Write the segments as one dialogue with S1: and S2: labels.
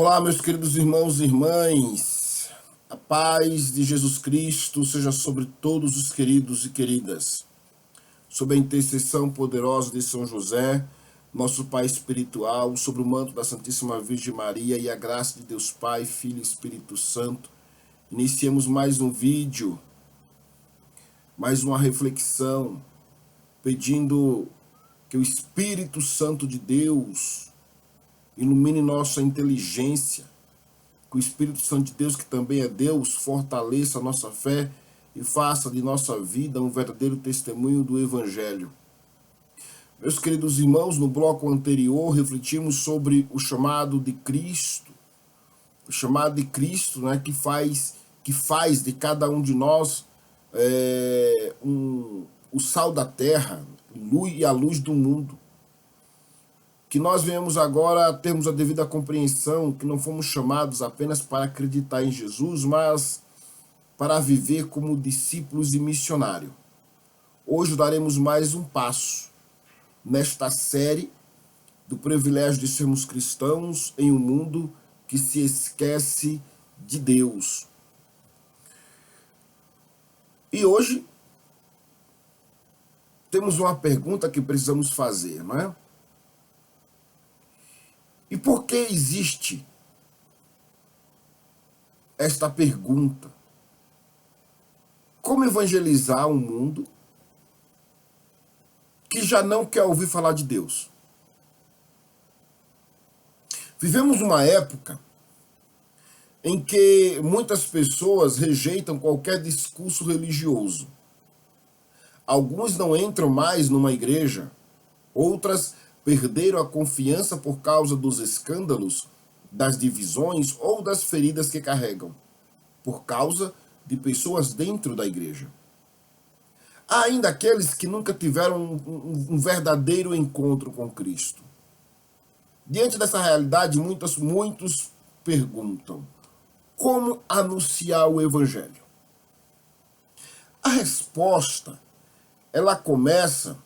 S1: Olá, meus queridos irmãos e irmãs. A paz de Jesus Cristo seja sobre todos os queridos e queridas. Sob a intercessão poderosa de São José, nosso Pai espiritual, sobre o manto da Santíssima Virgem Maria e a graça de Deus Pai, Filho e Espírito Santo, iniciemos mais um vídeo, mais uma reflexão, pedindo que o Espírito Santo de Deus ilumine nossa inteligência, que o Espírito Santo de Deus, que também é Deus, fortaleça a nossa fé e faça de nossa vida um verdadeiro testemunho do Evangelho. Meus queridos irmãos, no bloco anterior refletimos sobre o chamado de Cristo, né, que faz de cada um de nós o sal da terra e a luz do mundo. Que nós venhamos agora termos a devida compreensão que não fomos chamados apenas para acreditar em Jesus, mas para viver como discípulos e missionários. Hoje daremos mais um passo nesta série do privilégio de sermos cristãos em um mundo que se esquece de Deus. E hoje temos uma pergunta que precisamos fazer, não é? E por que existe esta pergunta? Como evangelizar um mundo que já não quer ouvir falar de Deus? Vivemos uma época em que muitas pessoas rejeitam qualquer discurso religioso. Alguns não entram mais numa igreja, outras perderam a confiança por causa dos escândalos, das divisões ou das feridas que carregam, por causa de pessoas dentro da igreja. Há ainda aqueles que nunca tiveram um verdadeiro encontro com Cristo. Diante dessa realidade, muitos perguntam: como anunciar o Evangelho? A resposta, ela começa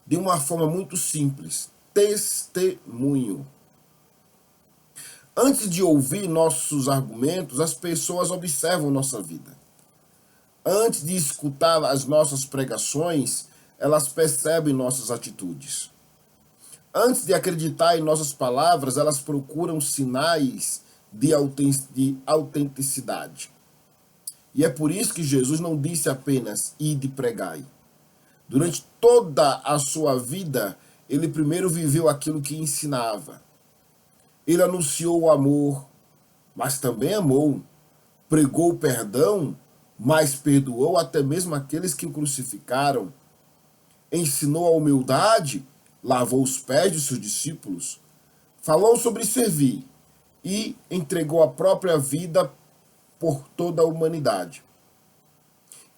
S1: de uma forma muito simples: testemunho. Antes de ouvir nossos argumentos, as pessoas observam nossa vida. Antes de escutar as nossas pregações, elas percebem nossas atitudes. Antes de acreditar em nossas palavras, elas procuram sinais de autenticidade. E é por isso que Jesus não disse apenas ide e pregai. Durante toda a sua vida, ele primeiro viveu aquilo que ensinava. Ele anunciou o amor, mas também amou. Pregou o perdão, mas perdoou até mesmo aqueles que o crucificaram. Ensinou a humildade, lavou os pés de seus discípulos. Falou sobre servir e entregou a própria vida por toda a humanidade.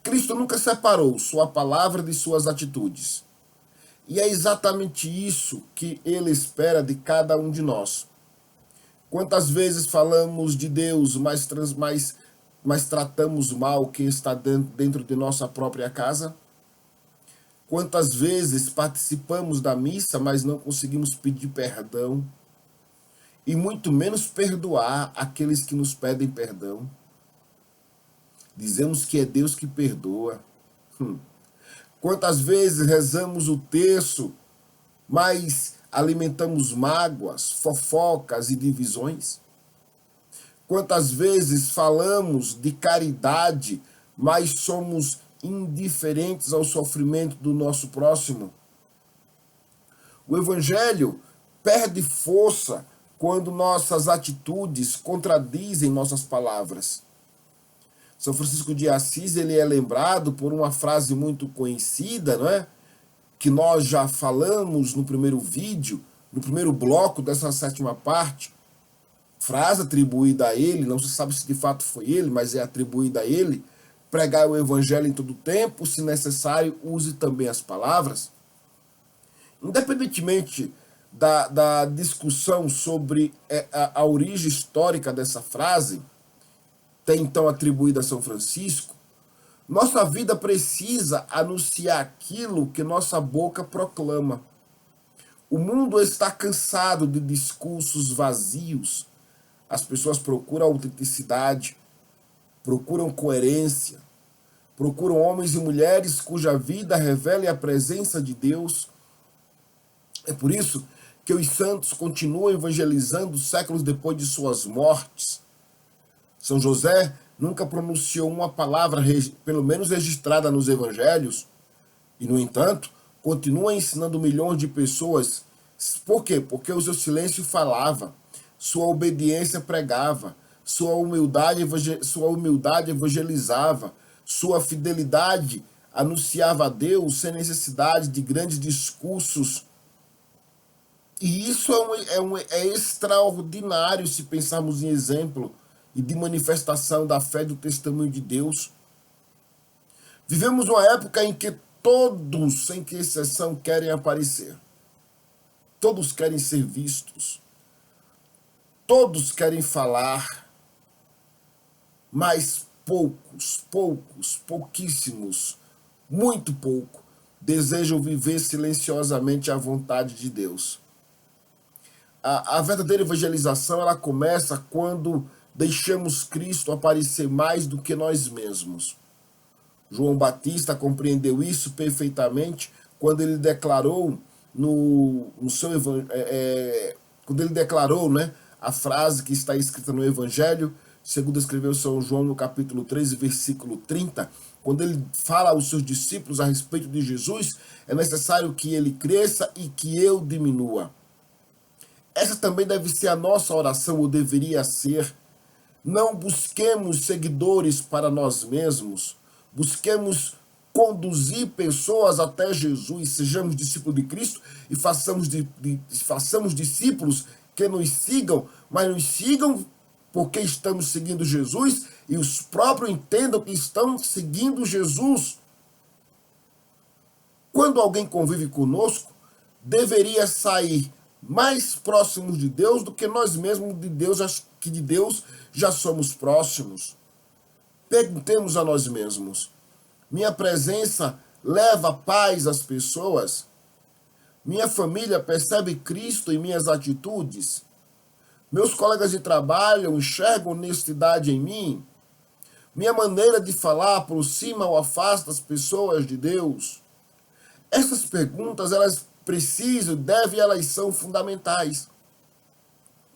S1: Cristo nunca separou sua palavra de suas atitudes. E é exatamente isso que ele espera de cada um de nós. Quantas vezes falamos de Deus, mas tratamos mal quem está dentro de nossa própria casa? Quantas vezes participamos da missa, mas não conseguimos pedir perdão? E muito menos perdoar aqueles que nos pedem perdão? Dizemos que é Deus que perdoa. Quantas vezes rezamos o terço, mas alimentamos mágoas, fofocas e divisões? Quantas vezes falamos de caridade, mas somos indiferentes ao sofrimento do nosso próximo? O Evangelho perde força quando nossas atitudes contradizem nossas palavras. São Francisco de Assis, ele é lembrado por uma frase muito conhecida, não é? Que nós já falamos no primeiro vídeo, no primeiro bloco dessa 7ª parte. Frase atribuída a ele, não se sabe se de fato foi ele, mas é atribuída a ele: pregar o Evangelho em todo tempo, se necessário, use também as palavras. Independentemente da discussão sobre a origem histórica dessa frase, até então atribuída a São Francisco, nossa vida precisa anunciar aquilo que nossa boca proclama. O mundo está cansado de discursos vazios. As pessoas procuram autenticidade, procuram coerência, procuram homens e mulheres cuja vida revele a presença de Deus. É por isso que os santos continuam evangelizando séculos depois de suas mortes. São José nunca pronunciou uma palavra, pelo menos registrada nos evangelhos, e, no entanto, continua ensinando milhões de pessoas. Por quê? Porque o seu silêncio falava, sua obediência pregava, sua humildade evangelizava, sua fidelidade anunciava a Deus sem necessidade de grandes discursos. E isso é extraordinário se pensarmos em exemplo e de manifestação da fé e do testemunho de Deus. Vivemos uma época em que todos, sem que exceção, querem aparecer. Todos querem ser vistos. Todos querem falar. Mas pouquíssimos, muito pouco, desejam viver silenciosamente a vontade de Deus. A verdadeira evangelização, ela começa quando deixamos Cristo aparecer mais do que nós mesmos. João Batista compreendeu isso perfeitamente quando ele declarou quando ele declarou, né, a frase que está escrita no Evangelho, segundo escreveu São João no capítulo 13, versículo 30, quando ele fala aos seus discípulos a respeito de Jesus, é necessário que ele cresça e que eu diminua. Essa também deve ser a nossa oração, ou deveria ser. Não busquemos seguidores para nós mesmos, busquemos conduzir pessoas até Jesus, sejamos discípulos de Cristo e façamos discípulos que nos sigam, mas nos sigam porque estamos seguindo Jesus e os próprios entendam que estão seguindo Jesus. Quando alguém convive conosco, deveria sair mais próximos de Deus do que nós mesmos de Deus já somos próximos. Perguntemos a nós mesmos: minha presença leva paz às pessoas? Minha família percebe Cristo em minhas atitudes? Meus colegas de trabalho enxergam honestidade em mim? Minha maneira de falar aproxima ou afasta as pessoas de Deus? Essas perguntas, elas elas são fundamentais.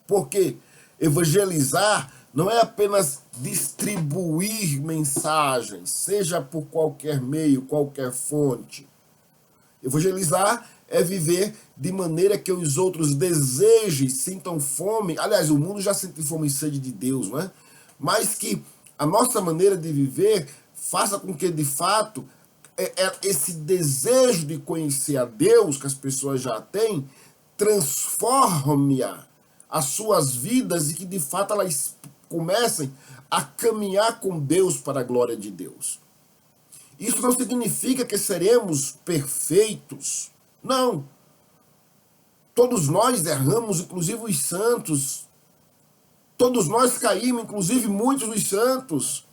S1: Porque evangelizar não é apenas distribuir mensagens, seja por qualquer meio, qualquer fonte. Evangelizar é viver de maneira que os outros desejem, sintam fome. Aliás, o mundo já sente fome e sede de Deus, não é? Mas que a nossa maneira de viver faça com que, de fato, esse desejo de conhecer a Deus que as pessoas já têm, transforme as suas vidas e que, de fato, elas comecem a caminhar com Deus para a glória de Deus. Isso não significa que seremos perfeitos. Não. Todos nós erramos, inclusive os santos. Todos nós caímos, inclusive muitos dos santos.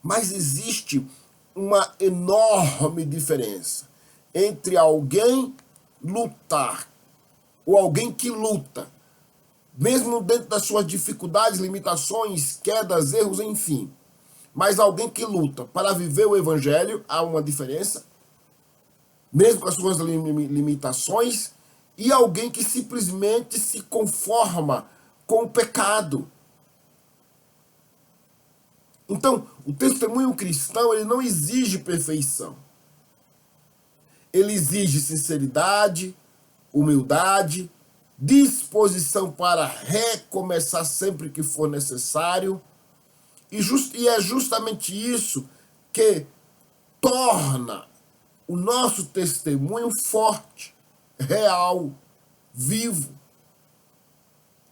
S1: Mas existe uma enorme diferença entre alguém lutar ou alguém que luta, mesmo dentro das suas dificuldades, limitações, quedas, erros, enfim. Mas alguém que luta para viver o Evangelho, há uma diferença, mesmo com as suas limitações, e alguém que simplesmente se conforma com o pecado. Então, o testemunho cristão, ele não exige perfeição. Ele exige sinceridade, humildade, disposição para recomeçar sempre que for necessário. E é justamente isso que torna o nosso testemunho forte, real, vivo.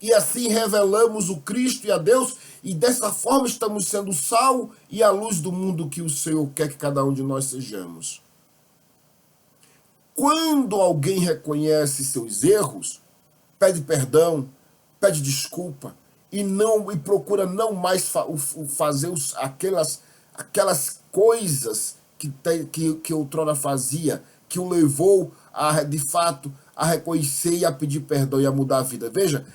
S1: E assim revelamos o Cristo e a Deus, e dessa forma estamos sendo o sal e a luz do mundo que o Senhor quer que cada um de nós sejamos. Quando alguém reconhece seus erros, pede perdão, pede desculpa, e procura não mais fazer aquelas coisas que outrora fazia, que o levou de fato a reconhecer e a pedir perdão e a mudar a vida. Veja,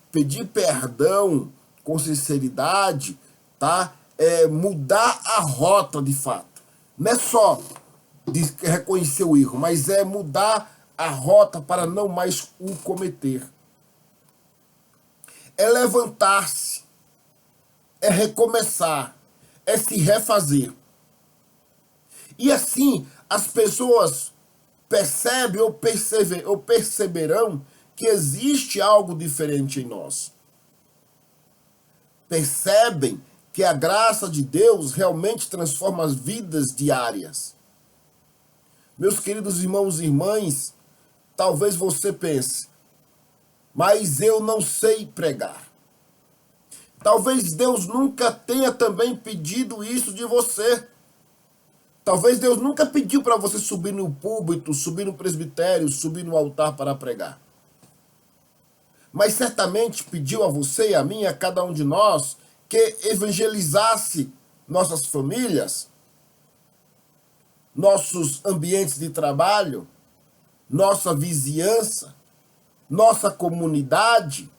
S1: pedir perdão com sinceridade, tá? É mudar a rota de fato. Não é só reconhecer o erro, mas é mudar a rota para não mais o cometer. É levantar-se, é recomeçar, é se refazer. E assim as pessoas percebem ou perceberão que existe algo diferente em nós. Percebem que a graça de Deus realmente transforma as vidas diárias. Meus queridos irmãos e irmãs, talvez você pense, mas eu não sei pregar. Talvez Deus nunca tenha também pedido isso de você. Talvez Deus nunca pediu para você subir no púlpito, subir no presbitério, subir no altar para pregar. Mas certamente pediu a você e a mim, a cada um de nós, que evangelizasse nossas famílias, nossos ambientes de trabalho, nossa vizinhança, nossa comunidade,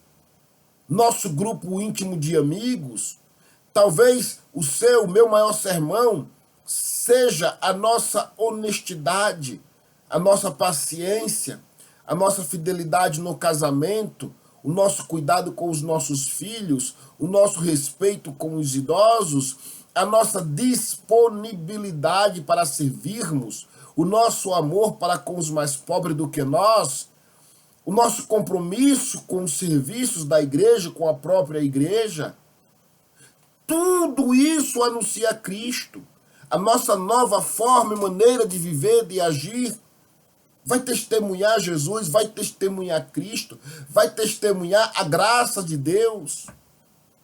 S1: nosso grupo íntimo de amigos. Talvez o meu maior sermão seja a nossa honestidade, a nossa paciência, a nossa fidelidade no casamento, o nosso cuidado com os nossos filhos, o nosso respeito com os idosos, a nossa disponibilidade para servirmos, o nosso amor para com os mais pobres do que nós, o nosso compromisso com os serviços da igreja, com a própria igreja. Tudo isso anuncia Cristo. A nossa nova forma e maneira de viver, de agir, vai testemunhar Jesus, vai testemunhar Cristo, vai testemunhar a graça de Deus,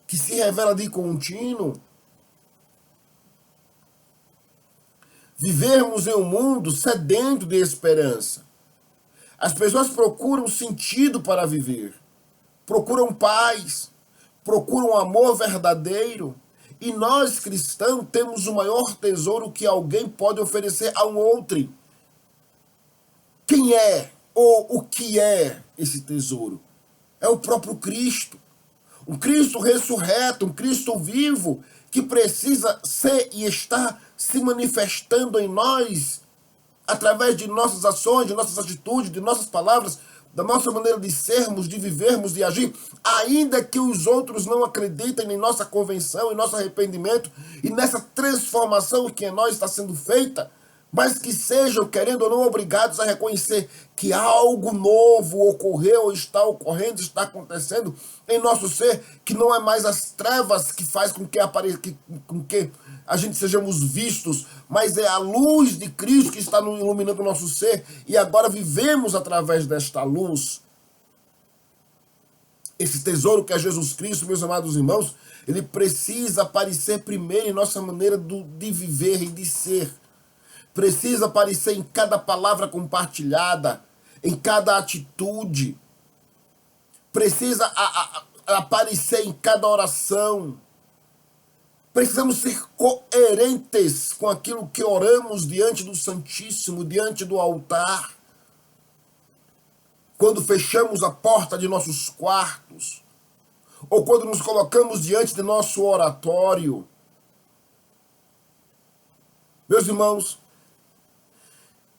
S1: que se revela de contínuo. Vivermos em um mundo sedento de esperança. As pessoas procuram sentido para viver, procuram paz, procuram amor verdadeiro. E nós, cristãos, temos o maior tesouro que alguém pode oferecer a um outro. Quem é ou o que é esse tesouro? É o próprio Cristo. Um Cristo ressurreto, um Cristo vivo, que precisa ser e estar se manifestando em nós, através de nossas ações, de nossas atitudes, de nossas palavras, da nossa maneira de sermos, de vivermos, de agir, ainda que os outros não acreditem em nossa convenção, em nosso arrependimento e nessa transformação que em nós está sendo feita, mas que sejam, querendo ou não, obrigados a reconhecer que algo novo ocorreu, está ocorrendo, está acontecendo em nosso ser, que não é mais as trevas que faz com que a gente sejamos vistos, mas é a luz de Cristo que está iluminando o nosso ser, e agora vivemos através desta luz. Esse tesouro que é Jesus Cristo, meus amados irmãos, ele precisa aparecer primeiro em nossa maneira de viver e de ser. Precisa aparecer em cada palavra compartilhada, em cada atitude. Precisa aparecer em cada oração. Precisamos ser coerentes com aquilo que oramos diante do Santíssimo, diante do altar. Quando fechamos a porta de nossos quartos, ou quando nos colocamos diante de nosso oratório. Meus irmãos,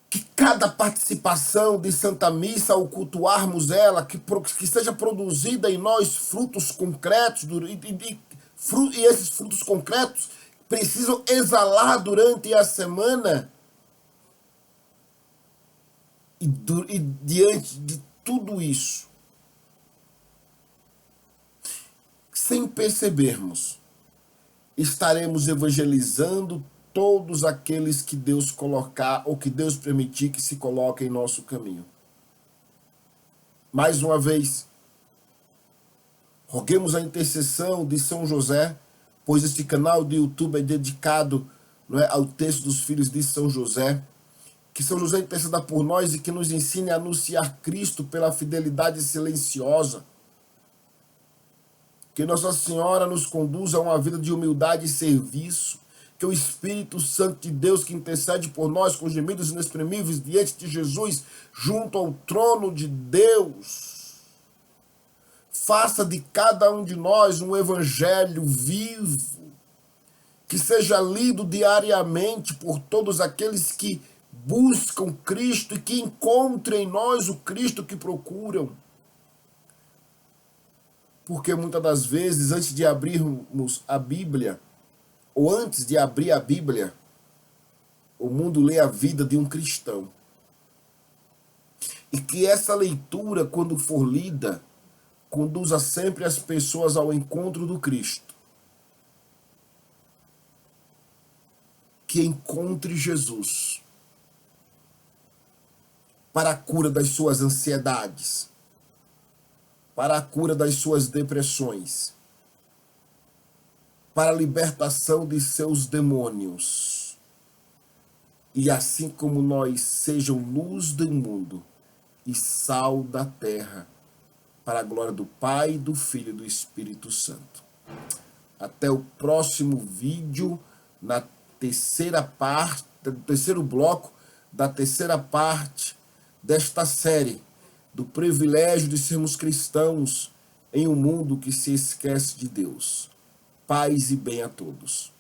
S1: que cada participação de Santa Missa, ao cultuarmos ela, que seja produzida em nós frutos concretos, e esses frutos concretos precisam exalar durante a semana. E diante de tudo isso, sem percebermos, estaremos evangelizando todos aqueles que Deus colocar ou que Deus permitir que se coloquem em nosso caminho. Mais uma vez, roguemos a intercessão de São José, pois este canal de YouTube é dedicado, ao texto dos filhos de São José. Que São José interceda por nós e que nos ensine a anunciar Cristo pela fidelidade silenciosa. Que Nossa Senhora nos conduza a uma vida de humildade e serviço. que o Espírito Santo de Deus, que intercede por nós com gemidos inexprimíveis diante de Jesus, junto ao trono de Deus, faça de cada um de nós um evangelho vivo, que seja lido diariamente por todos aqueles que buscam Cristo e que encontrem em nós o Cristo que procuram. Porque muitas das vezes, antes de abrirmos a Bíblia, ou antes de abrir a Bíblia, o mundo lê a vida de um cristão. E que essa leitura, quando for lida, conduza sempre as pessoas ao encontro do Cristo. Que encontre Jesus para a cura das suas ansiedades, para a cura das suas depressões, para a libertação de seus demônios. E assim como nós, sejam luz do mundo e sal da terra, para a glória do Pai, do Filho e do Espírito Santo. Até o próximo vídeo, na terceira parte, do terceiro bloco, da terceira parte desta série, do privilégio de sermos cristãos em um mundo que se esquece de Deus. Paz e bem a todos.